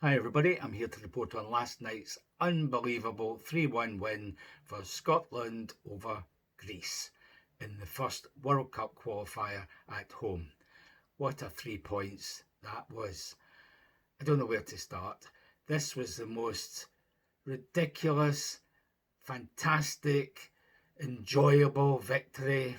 Hi everybody, I'm here to report on last night's unbelievable 3-1 win for Scotland over Greece in the first World Cup qualifier at home. What a 3 points that was. I don't know where to start. This was the most ridiculous, fantastic, enjoyable victory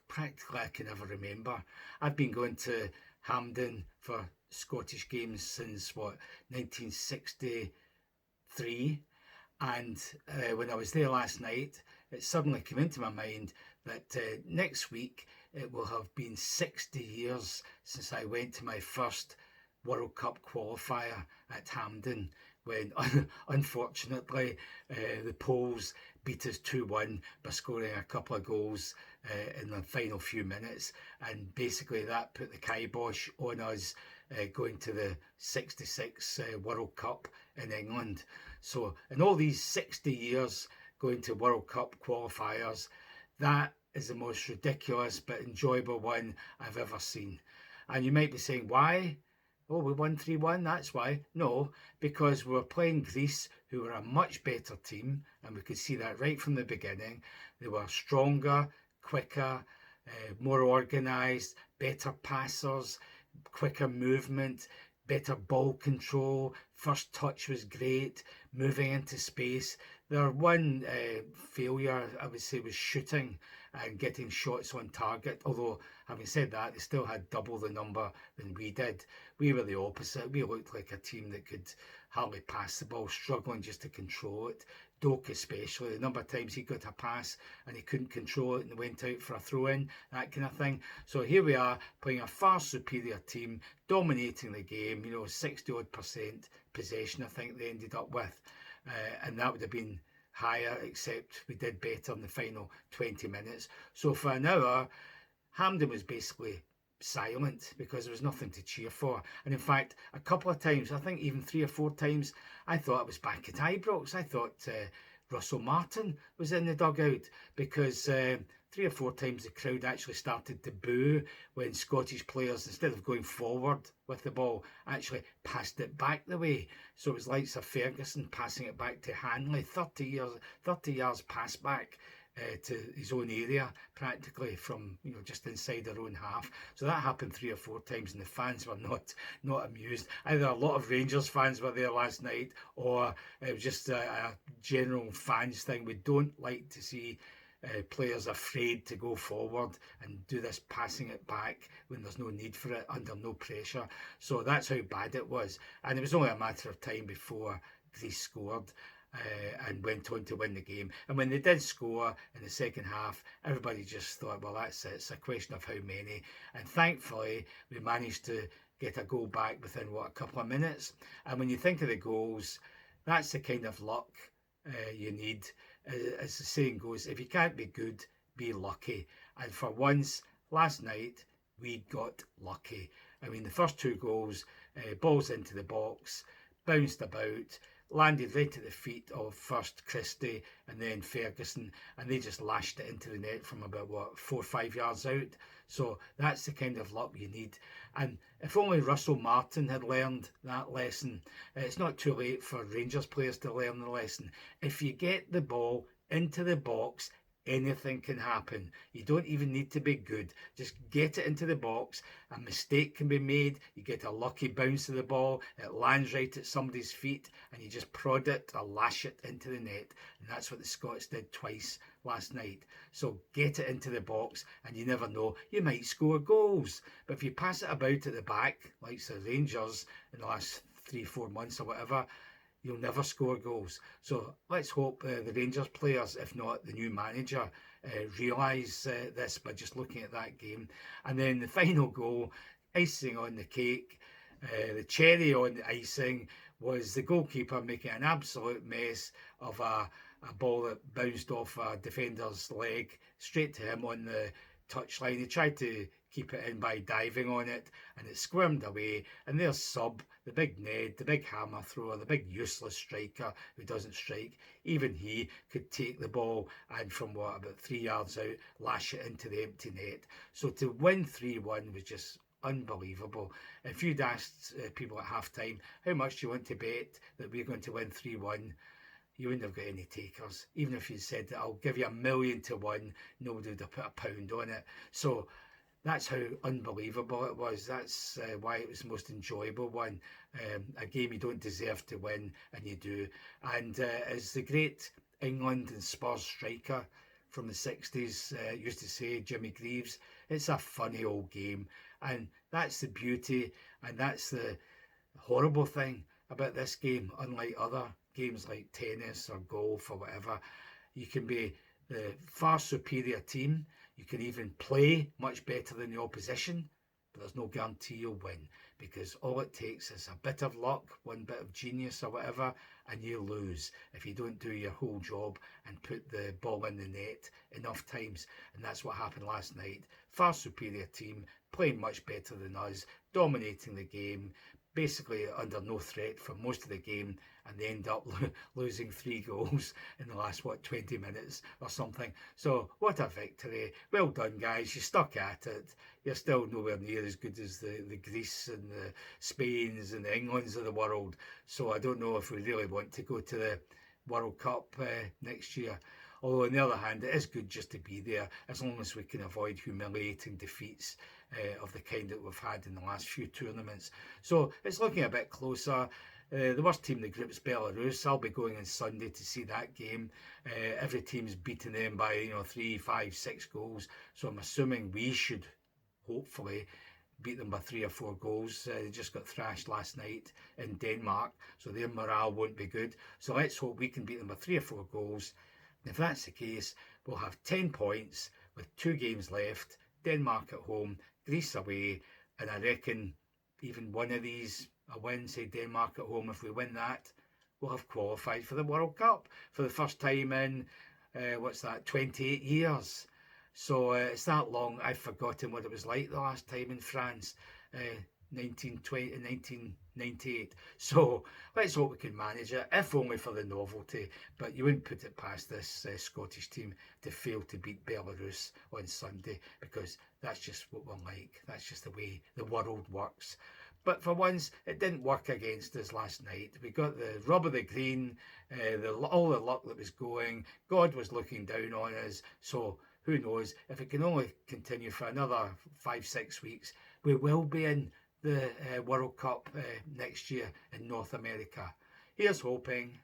practically I can ever remember. I've been going to Hampden for Scottish games since 1963, and when I was there last night, it suddenly came into my mind that next week it will have been 60 years since I went to my first World Cup qualifier at Hampden when unfortunately the Poles beat us 2-1 by scoring a couple of goals in the final few minutes, and basically that put the kibosh on us going to the 66 World Cup in England. So in all these 60 years going to World Cup qualifiers, that is the most ridiculous but enjoyable one I've ever seen. And you might be saying, why? Oh, we won 3-1, that's why. No, because we were playing Greece, who were a much better team, and we could see that right from the beginning. They were stronger, quicker, more organised, better passers, quicker movement, better ball control. First touch was great, moving into space. Their one failure, I would say, was shooting and getting shots on target. Although, having said that, they still had double the number than we did. We were the opposite. We looked like a team that could hardly pass the ball, struggling just to control it. Doak especially, the number of times he got a pass and he couldn't control it and went out for a throw in, that kind of thing. So here we are playing a far superior team, dominating the game, 60 odd percent possession, I think they ended up with. And that would have been higher, except we did better in the final 20 minutes. So for an hour, Hampden was basically silent because there was nothing to cheer for. And in fact, a couple of times, I think even 3 or 4 times, I thought I was back at Ibrox. I thought Russell Martin was in the dugout because 3 or 4 times the crowd actually started to boo when Scottish players, instead of going forward with the ball, actually passed it back the way. So it was like Sir Ferguson passing it back to Hanley, 30 yards pass back to his own area, practically from just inside their own half. So that happened 3 or 4 times, and the fans were not amused. Either a lot of Rangers fans were there last night, or it was just a general fans thing. We don't like to see players afraid to go forward and do this passing it back when there's no need for it, under no pressure. So that's how bad it was, and it was only a matter of time before Greece scored. And went on to win the game. And when they did score in the second half, everybody just thought, well, that's it. It's a question of how many. And thankfully, we managed to get a goal back within, a couple of minutes. And when you think of the goals, that's the kind of luck you need. As the saying goes, if you can't be good, be lucky. And for once, last night, we got lucky. I mean, the first 2 goals, balls into the box, bounced about, landed right at the feet of first Christie and then Ferguson, and they just lashed it into the net from about 4 or 5 yards out. So that's the kind of luck you need. And if only Russell Martin had learned that lesson. It's not too late for Rangers players to learn the lesson. If you get the ball into the box, anything can happen. You don't even need to be good. Just get it into the box. A mistake can be made. You get a lucky bounce of the ball. It lands right at somebody's feet, and you just prod it or lash it into the net. And that's what the Scots did twice last night. So get it into the box, and you never know. You might score goals. But if you pass it about at the back, like the Rangers in the last 3 or 4 months or whatever, you'll never score goals. So let's hope the Rangers players, if not the new manager, realise this by just looking at that game. And then the final goal, icing on the cake, the cherry on the icing, was the goalkeeper making an absolute mess of a ball that bounced off a defender's leg straight to him on the touchline. He tried to keep it in by diving on it, and it squirmed away. And there's Sub, the big Ned, the big hammer thrower, the big useless striker who doesn't strike. Even he could take the ball and from about 3 yards out, lash it into the empty net. So to win 3-1 was just unbelievable. If you'd asked people at half time, how much do you want to bet that we're going to win 3-1? You wouldn't have got any takers. Even if you said that I'll give you $1,000,000 to win, nobody would have put a pound on it. So that's how unbelievable it was. That's why it was the most enjoyable one. A game you don't deserve to win, and you do. And as the great England and Spurs striker from the 60s used to say, Jimmy Greaves, it's a funny old game. And that's the beauty, and that's the horrible thing about this game, unlike other games like tennis or golf or whatever. You can be the far superior team. You can even play much better than the opposition, but there's no guarantee you'll win, because all it takes is a bit of luck, one bit of genius or whatever, and you lose if you don't do your whole job and put the ball in the net enough times. And that's what happened last night. Far superior team, playing much better than us, dominating the game, basically under no threat for most of the game, and they end up losing 3 goals in the last 20 minutes or something. So what a victory. Well done, guys. You stuck at it. You're still nowhere near as good as the Greece and the Spains and the Englands of the world. So I don't know if we really want to go to the World Cup next year. Although on the other hand, it is good just to be there, as long as we can avoid humiliating defeats of the kind that we've had in the last few tournaments. So it's looking a bit closer. The worst team in the group is Belarus. I'll be going on Sunday to see that game. Every team's beaten them by 3, 5, 6 goals. So I'm assuming we should hopefully beat them by 3 or 4 goals. They just got thrashed last night in Denmark, so their morale won't be good. So let's hope we can beat them by 3 or 4 goals. If that's the case, we'll have 10 points with 2 games left. Denmark at home, Greece away, and I reckon even one of these, a win, say Denmark at home, if we win that, we'll have qualified for the World Cup for the first time in, 28 years. So it's that long, I've forgotten what it was like the last time in France. 1998. So let's hope we can manage it, if only for the novelty. But you wouldn't put it past this Scottish team to fail to beat Belarus on Sunday, because that's just what we're like. That's just the way the world works. But for once, it didn't work against us last night. We got the rub of the green, all the luck that was going. God was looking down on us. So who knows? If it can only continue for another 5, 6 weeks, we will be in the World Cup next year in North America. Here's hoping.